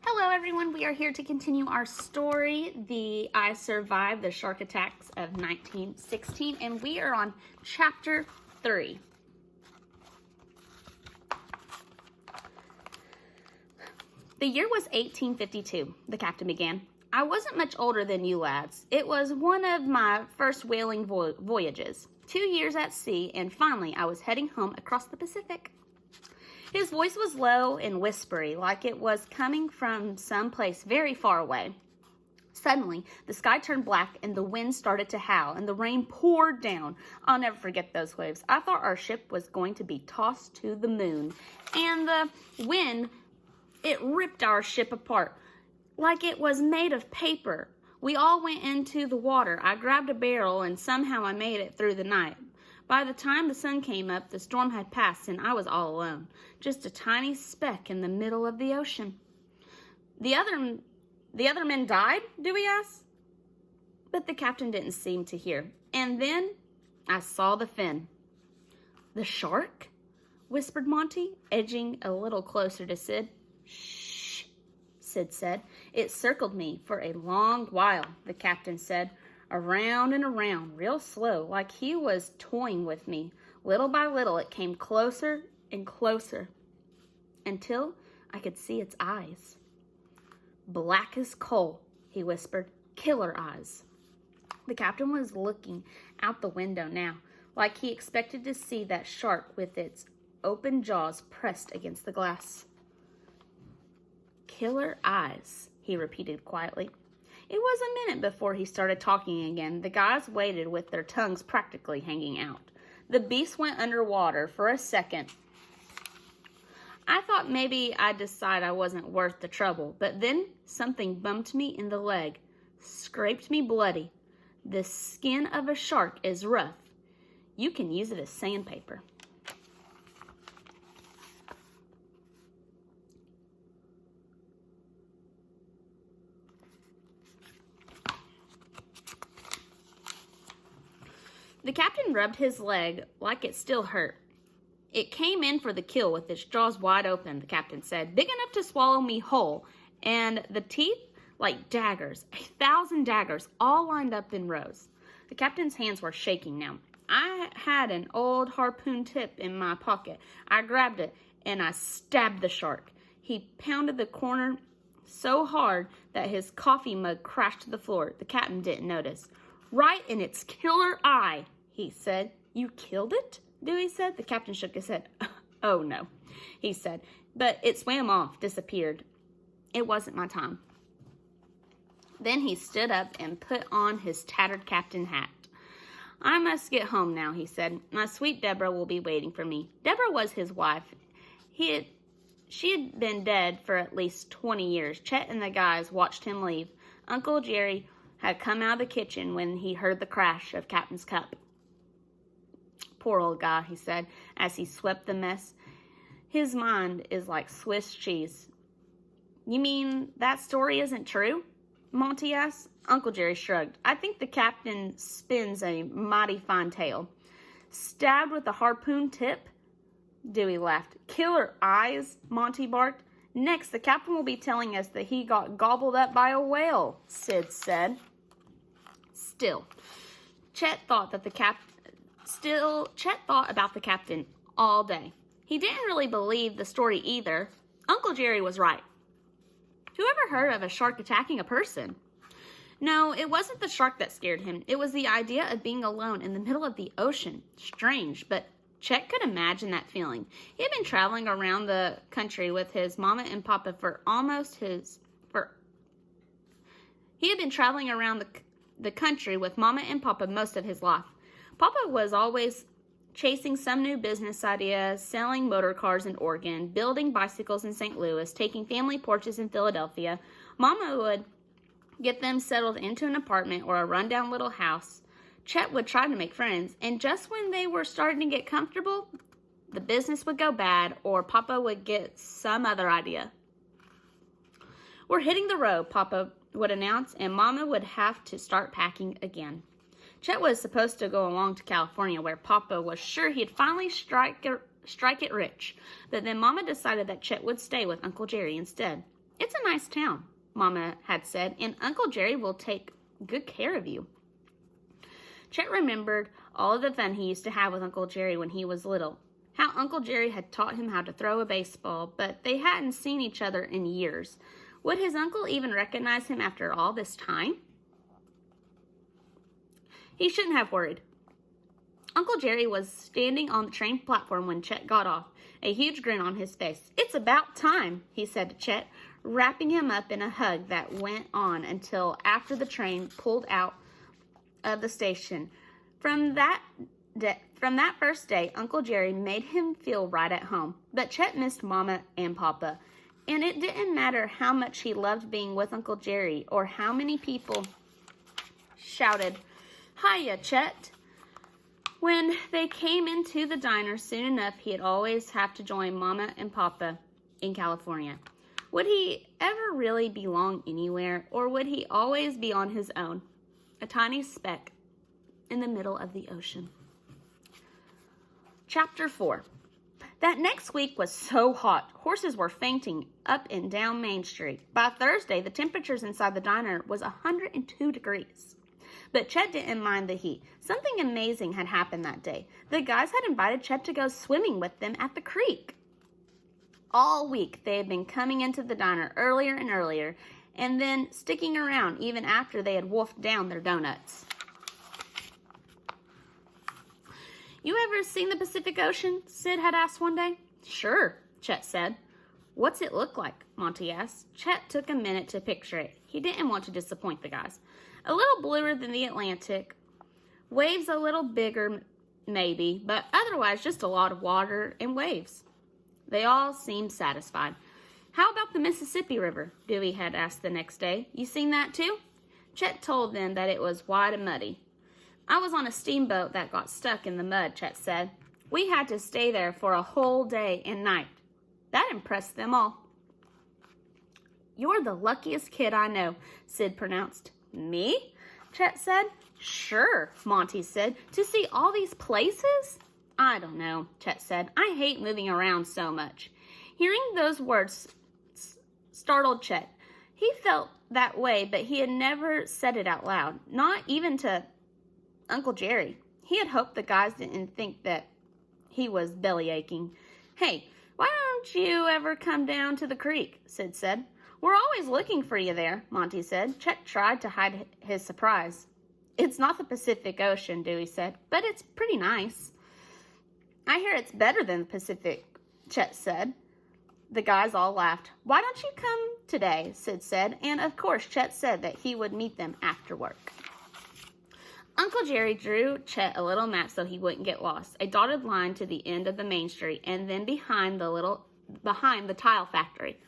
Hello everyone, we are here to continue our story, I Survived the Shark Attacks of 1916, and we are on chapter 3. The year was 1852, the captain began. I wasn't much older than you lads. It was one of my first whaling voyages. 2 years at sea, and finally I was heading home across the Pacific. His voice was low and whispery, like it was coming from some place very far away. Suddenly, the sky turned black and the wind started to howl and the rain poured down. I'll never forget those waves. I thought our ship was going to be tossed to the moon. And the wind, it ripped our ship apart like it was made of paper. We all went into the water. I grabbed a barrel and somehow I made it through the night. By the time the sun came up, the storm had passed and I was all alone, just a tiny speck in the middle of the ocean. The other men died, Dewey asked. But the captain didn't seem to hear. And then I saw the fin. The shark? Whispered Monty, edging a little closer to Sid. Shh, Sid said. It circled me for a long while, the captain said. Around and around, real slow, like he was toying with me. Little by little, it came closer and closer, until I could see its eyes. Black as coal, he whispered. Killer eyes. The captain was looking out the window now, like he expected to see that shark with its open jaws pressed against the glass. Killer eyes, he repeated quietly. It was a minute before he started talking again. The guys waited with their tongues practically hanging out. The beast went underwater for a second. I thought maybe I'd decide I wasn't worth the trouble, but then something bumped me in the leg, scraped me bloody. The skin of a shark is rough. You can use it as sandpaper. The captain rubbed his leg like it still hurt. It came in for the kill with its jaws wide open, the captain said, big enough to swallow me whole, and the teeth like daggers, 1,000 daggers, all lined up in rows. The captain's hands were shaking now. I had an old harpoon tip in my pocket. I grabbed it, and I stabbed the shark. He pounded the corner so hard that his coffee mug crashed to the floor. The captain didn't notice. Right in its killer eye, he said. You killed it? Dewey said. The captain shook his head. Oh, no, he said. But it swam off, disappeared. It wasn't my time. Then he stood up and put on his tattered captain hat. I must get home now, he said. My sweet Deborah will be waiting for me. Deborah was his wife. She had been dead for at least 20 years. Chet and the guys watched him leave. Uncle Jerry had come out of the kitchen when he heard the crash of Captain's cup. Poor old guy, he said, as he swept the mess. His mind is like Swiss cheese. You mean that story isn't true? Monty asked. Uncle Jerry shrugged. I think the captain spins a mighty fine tale. Stabbed with a harpoon tip? Dewey laughed. Killer eyes, Monty barked. Next, the captain will be telling us that he got gobbled up by a whale, Sid said. Chet thought about the captain all day. He didn't really believe the story either. Uncle Jerry was right. Who ever heard of a shark attacking a person? No, it wasn't the shark that scared him. It was the idea of being alone in the middle of the ocean. Strange, but Chet could imagine that feeling. He had been traveling around the country with his mama and papa most of his life. Papa was always chasing some new business idea, selling motor cars in Oregon, building bicycles in St. Louis, taking family porches in Philadelphia. Mama would get them settled into an apartment or a rundown little house. Chet would try to make friends, and just when they were starting to get comfortable, the business would go bad or Papa would get some other idea. We're hitting the road, Papa would announce, and Mama would have to start packing again. Chet was supposed to go along to California, where Papa was sure he'd finally strike it rich. But then Mama decided that Chet would stay with Uncle Jerry instead. "It's a nice town," Mama had said, "and Uncle Jerry will take good care of you." Chet remembered all of the fun he used to have with Uncle Jerry when he was little. How Uncle Jerry had taught him how to throw a baseball, but they hadn't seen each other in years. Would his uncle even recognize him after all this time? He shouldn't have worried. Uncle Jerry was standing on the train platform when Chet got off, a huge grin on his face. "It's about time," he said to Chet, wrapping him up in a hug that went on until after the train pulled out of the station. From that first day, Uncle Jerry made him feel right at home. But Chet missed Mama and Papa, and it didn't matter how much he loved being with Uncle Jerry or how many people shouted, "Hiya, Chet." When they came into the diner, soon enough he'd always have to join Mama and Papa in California. Would he ever really belong anywhere, or would he always be on his own, a tiny speck in the middle of the ocean? Chapter 4. That next week was so hot, horses were fainting up and down Main Street. By Thursday, the temperatures inside the diner was 102 degrees. But Chet didn't mind the heat. Something amazing had happened that day. The guys had invited Chet to go swimming with them at the creek. All week, they had been coming into the diner earlier and earlier, and then sticking around even after they had wolfed down their donuts. "You ever seen the Pacific Ocean?" Sid had asked one day. "Sure," Chet said. "What's it look like?" Monty asked. Chet took a minute to picture it. He didn't want to disappoint the guys. A little bluer than the Atlantic. Waves a little bigger, maybe, but otherwise just a lot of water and waves. They all seemed satisfied. "How about the Mississippi River?" Dewey had asked the next day. "You seen that too?" Chet told them that it was wide and muddy. "I was on a steamboat that got stuck in the mud," Chet said. "We had to stay there for a whole day and night." That impressed them all. "You're the luckiest kid I know," Sid pronounced. "Me?" Chet said. "Sure," Monty said. "To see all these places?" "I don't know," Chet said. "I hate moving around so much." Hearing those words startled Chet. He felt that way, but he had never said it out loud, not even to Uncle Jerry. He had hoped the guys didn't think that he was belly aching. "Hey, why don't you ever come down to the creek?" Sid said. "We're always looking for you there," Monty said. Chet tried to hide his surprise. "It's not the Pacific Ocean," Dewey said, "but it's pretty nice." "I hear it's better than the Pacific," Chet said. The guys all laughed. "Why don't you come today?" Sid said, and of course Chet said that he would meet them after work. Uncle Jerry drew Chet a little map so he wouldn't get lost, a dotted line to the end of the main street, and then behind the tile factory,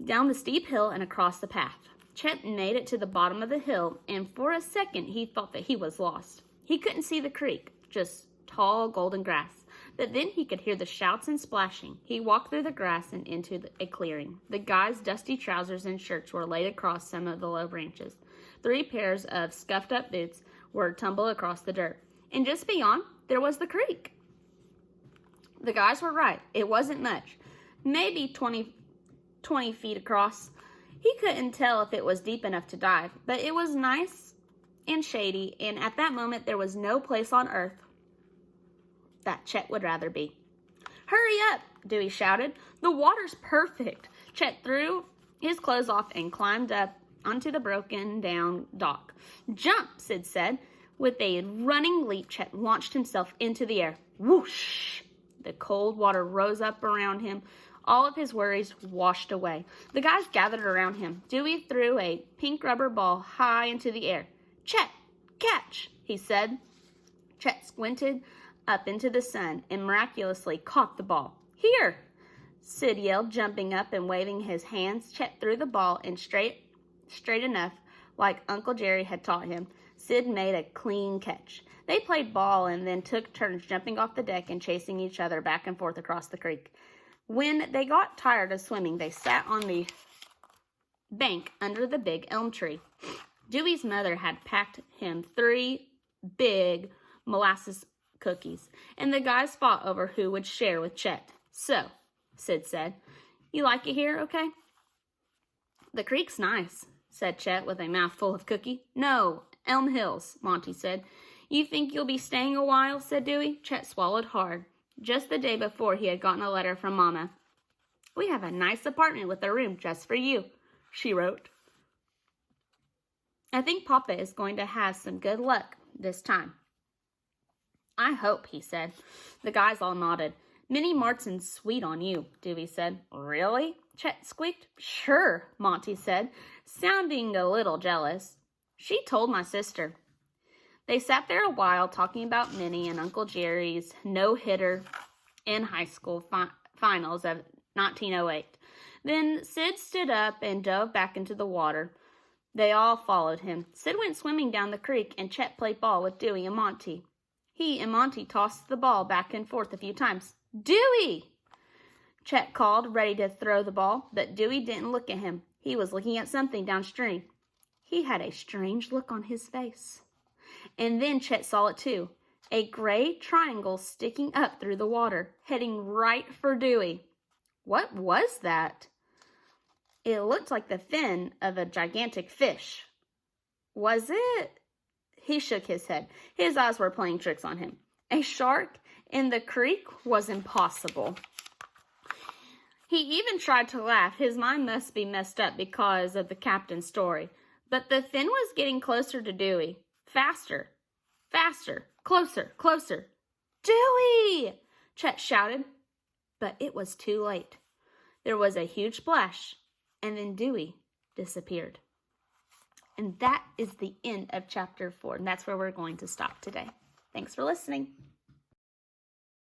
down the steep hill and across the path. Chet made it to the bottom of the hill, and for a second he thought that he was lost. He couldn't see the creek, just tall golden grass. But then he could hear the shouts and splashing. He walked through the grass and into a clearing. The guys' dusty trousers and shirts were laid across some of the low branches. 3 pairs of scuffed-up boots were tumbled across the dirt. And just beyond, there was the creek. The guys were right. It wasn't much. Maybe 20 feet across. He couldn't tell if it was deep enough to dive, but it was nice and shady, and at that moment there was no place on earth that Chet would rather be. "Hurry up," Dewey shouted. "The water's perfect." Chet threw his clothes off and climbed up onto the broken down dock. "Jump," Sid said. With a running leap, Chet launched himself into the air. Whoosh! The cold water rose up around him. All of his worries washed away. The guys gathered around him. Dewey threw a pink rubber ball high into the air. "Chet, catch," he said. Chet squinted up into the sun and miraculously caught the ball. "Here," Sid yelled, jumping up and waving his hands. Chet threw the ball in straight enough, like Uncle Jerry had taught him. Sid made a clean catch. They played ball and then took turns jumping off the deck and chasing each other back and forth across the creek. When they got tired of swimming, they sat on the bank under the big elm tree. Dewey's mother had packed him 3 big molasses cookies, and the guys fought over who would share with Chet. "So," Sid said, "you like it here, okay?" "The creek's nice," said Chet with a mouthful of cookie. "No, Elm Hills," Monty said. "You think you'll be staying a while?" said Dewey. Chet swallowed hard. Just the day before, he had gotten a letter from Mama. "We have a nice apartment with a room just for you," she wrote. "I think Papa is going to have some good luck this time." "I hope," he said. The guys all nodded. "Minnie Martin's sweet on you," Dewey said. "Really?" Chet squeaked. "Sure," Monty said, sounding a little jealous. "She told my sister." They sat there a while talking about Minnie and Uncle Jerry's no-hitter in high school finals of 1908. Then Sid stood up and dove back into the water. They all followed him. Sid went swimming down the creek, and Chet played ball with Dewey and Monty. He and Monty tossed the ball back and forth a few times. "Dewey!" Chet called, ready to throw the ball, but Dewey didn't look at him. He was looking at something downstream. He had a strange look on his face. And then Chet saw it too. A gray triangle sticking up through the water, heading right for Dewey. What was that? It looked like the fin of a gigantic fish. Was it? He shook his head. His eyes were playing tricks on him. A shark in the creek was impossible. He even tried to laugh. His mind must be messed up because of the captain's story. But the fin was getting closer to Dewey. Faster, faster, closer, closer. "Dewey!" Chet shouted. But it was too late. There was a huge splash, and then Dewey disappeared. And that is the end of chapter 4, and that's where we're going to stop today. Thanks for listening.